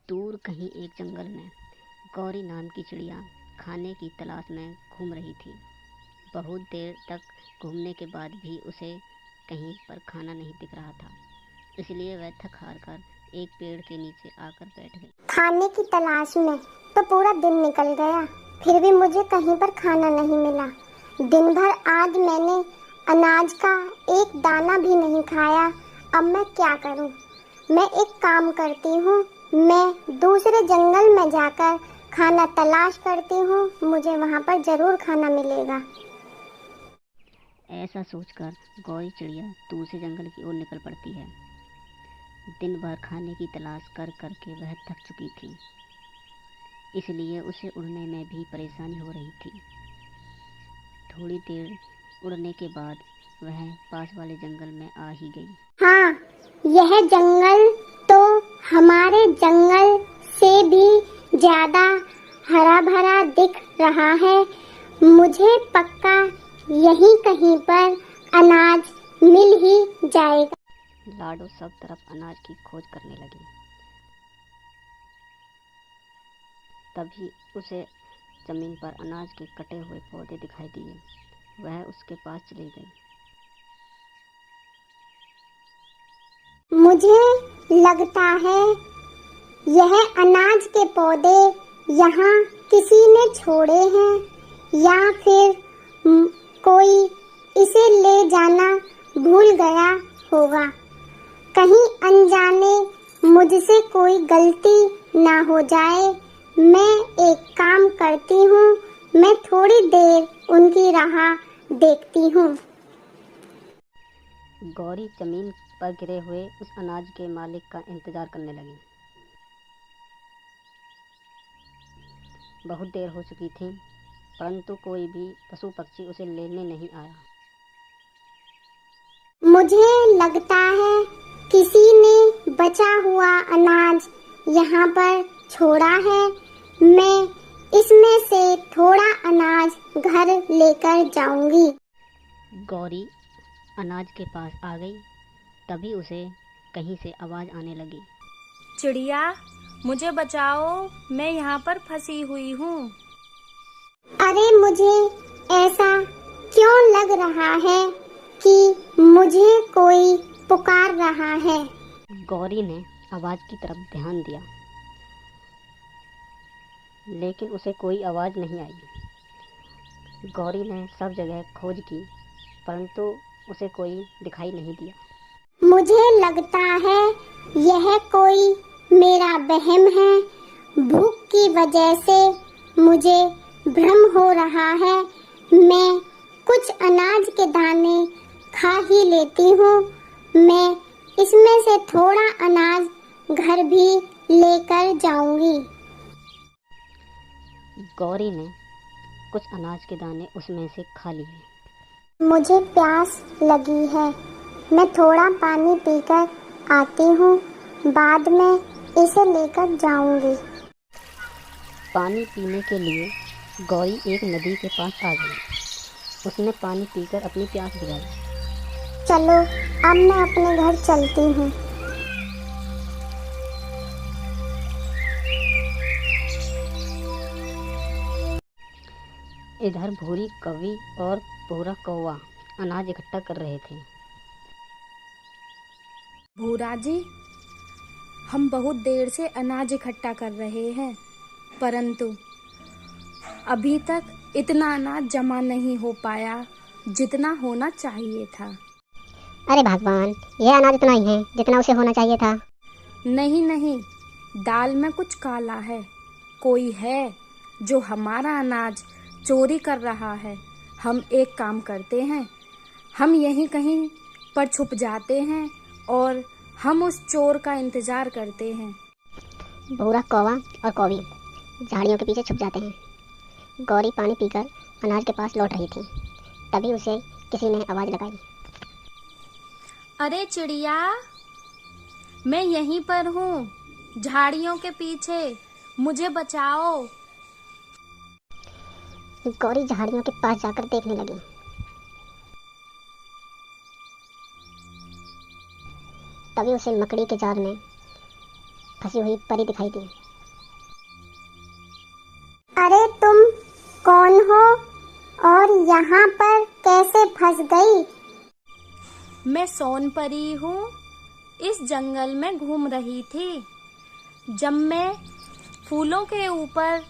दूर कहीं एक जंगल में गौरी नाम की चिड़िया खाने की तलाश में घूम रही थी। बहुत देर तक घूमने के बाद भी उसे कहीं पर खाना नहीं दिख रहा था, इसलिए वह थक हार कर एक पेड़ के नीचे आकर बैठ गई। खाने की तलाश में तो पूरा दिन निकल गया, फिर भी मुझे कहीं पर खाना नहीं मिला। दिन भर आज मैंने अनाज का एक दाना भी नहीं खाया। अब मैं क्या करूं? मैं एक काम करती हूँ, मैं दूसरे जंगल में जाकर खाना तलाश करती हूँ, मुझे वहाँ पर जरूर खाना मिलेगा। ऐसा सोचकर गौरी चिड़िया दूसरे जंगल की ओर निकल पड़ती है। दिन भर खाने की तलाश कर करके वह थक चुकी थी, इसलिए उसे उड़ने में भी परेशानी हो रही थी। थोड़ी देर उड़ने के बाद वह पास वाले जंगल में आ ही गई। हाँ, यह जंगल तो हमारे जंगल से भी ज्यादा हरा भरा दिख रहा है। मुझे पक्का यहीं कहीं पर अनाज मिल ही जाएगा। लाडो सब तरफ अनाज की खोज करने लगी। तभी उसे जमीन पर अनाज के कटे हुए पौधे दिखाई दिए। वह उसके पास चली गई। मुझे लगता है यह अनाज के पौधे यहाँ किसी ने छोड़े हैं, या फिर कोई इसे ले जाना भूल गया होगा। कहीं अनजाने मुझसे कोई गलती ना हो जाए। मैं एक काम करती हूँ, मैं थोड़ी देर उनकी राह देखती हूँ। गौरी जमीन पर गिरे हुए उस अनाज के मालिक का इंतजार करने लगी। बहुत देर हो चुकी थी, परंतु कोई भी पशु पक्षी उसे लेने नहीं आया। मुझे लगता है किसी ने बचा हुआ अनाज यहाँ पर छोड़ा है। मैं इसमें से थोड़ा अनाज घर लेकर जाऊंगी। गौरी अनाज के पास आ गई। तभी उसे कहीं से आवाज आने लगी। चिड़िया, मुझे बचाओ, मैं यहाँ पर फंसी हुई हूँ। अरे, मुझे ऐसा क्यों लग रहा है कि मुझे कोई पुकार रहा है। गौरी ने आवाज की तरफ ध्यान दिया, लेकिन उसे कोई आवाज नहीं आई। गौरी ने सब जगह खोज की, परंतु उसे कोई दिखाई नहीं दिया। मुझे लगता है यह कोई मेरा वहम है। भूख की वजह से मुझे भ्रम हो रहा है। मैं कुछ अनाज के दाने खा ही लेती हूँ। मैं इसमें से थोड़ा अनाज घर भी लेकर जाऊंगी। गौरी ने कुछ अनाज के दाने उसमें से खा लिए। मुझे प्यास लगी है, मैं थोड़ा पानी पीकर आती हूँ, बाद में इसे लेकर जाऊंगी। पानी पीने के लिए गौरी एक नदी के पास आ गई। उसने पानी पीकर अपनी प्यास बुझाई। चलो, अब मैं अपने घर चलती हूँ। इधर भूरी कौवी और भूरा कौवा अनाज इकट्ठा कर रहे थे। भूरा जी, हम बहुत देर से अनाज इकट्ठा कर रहे हैं, परंतु अभी तक इतना अनाज जमा नहीं हो पाया जितना होना चाहिए था। अरे भगवान, यह अनाज इतना ही है जितना उसे होना चाहिए था। नहीं नहीं, दाल में कुछ काला है। कोई है जो हमारा अनाज चोरी कर रहा है। हम एक काम करते हैं, हम यहीं कहीं पर छुप जाते हैं और हम उस चोर का इंतजार करते हैं। भूरा कौवा और कौवी झाड़ियों के पीछे छुप जाते हैं। गौरी पानी पीकर अनाज के पास लौट रही थी। तभी उसे किसी ने आवाज लगाई। अरे चिड़िया, मैं यहीं पर हूँ, झाड़ियों के पीछे, मुझे बचाओ। गौरी झाड़ियों के पास जाकर देखने लगी। तभी उसे मकड़ी के जाल में फंसी हुई परी दिखाई दी। अरे तुम कौन हो और यहाँ पर कैसे फंस गई? मैं सोनपरी हूँ। इस जंगल में घूम रही थी। जब मैं फूलों के ऊपर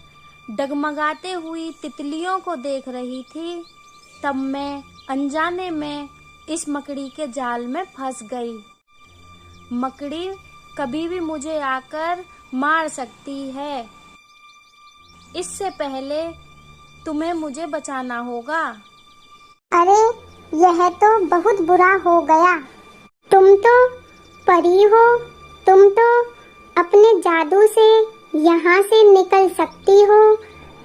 डगमगाते हुई तितलियों को देख रही थी, तब मैं अनजाने में इस मकड़ी के जाल में फंस गई। मकड़ी कभी भी मुझे आकर मार सकती है। इससे पहले तुम्हें मुझे बचाना होगा। अरे यह तो बहुत बुरा हो गया। तुम तो परी हो, तुम तो अपने जादू से यहाँ से निकल सकती हो।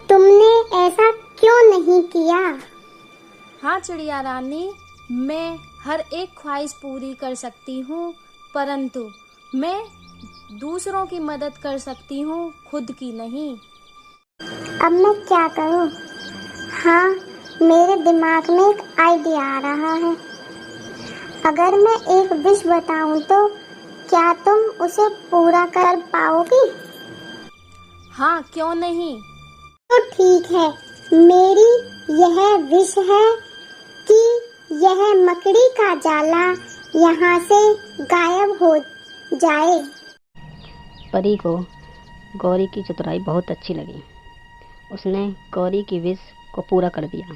तुमने ऐसा क्यों नहीं किया? हाँ चिड़िया रानी, मैं हर एक ख्वाहिश पूरी कर सकती हूँ, परंतु मैं दूसरों की मदद कर सकती हूँ, खुद की नहीं। अब मैं क्या करूँ? हाँ, मेरे दिमाग में एक आइडिया आ रहा है। अगर मैं एक विश बताऊं तो क्या तुम उसे पूरा कर पाओगी? हाँ, क्यों नहीं। तो ठीक है, मेरी यह विश है कि यह मकड़ी का जाला यहाँ से गायब हो जाए। परी को गौरी की चतुराई बहुत अच्छी लगी। उसने गौरी की विश को पूरा कर दिया।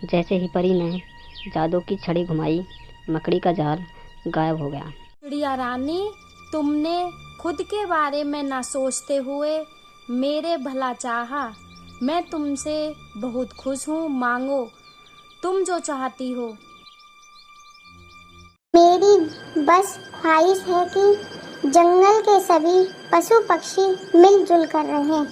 जैसे ही परी ने जादू की छड़ी घुमाई, मकड़ी का जाल गायब हो गया। चिड़िया रानी, तुमने खुद के बारे में ना सोचते हुए मेरे भला चाहा। मैं तुमसे बहुत खुश हूँ। मांगो तुम जो चाहती हो। मेरी बस ख्वाहिश है कि जंगल के सभी पशु पक्षी मिलजुल कर रहें।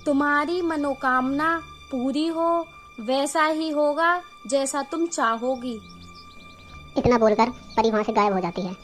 तुम्हारी मनोकामना पूरी हो, वैसा ही होगा जैसा तुम चाहोगी। इतना बोलकर परी वहाँ से गायब हो जाती है।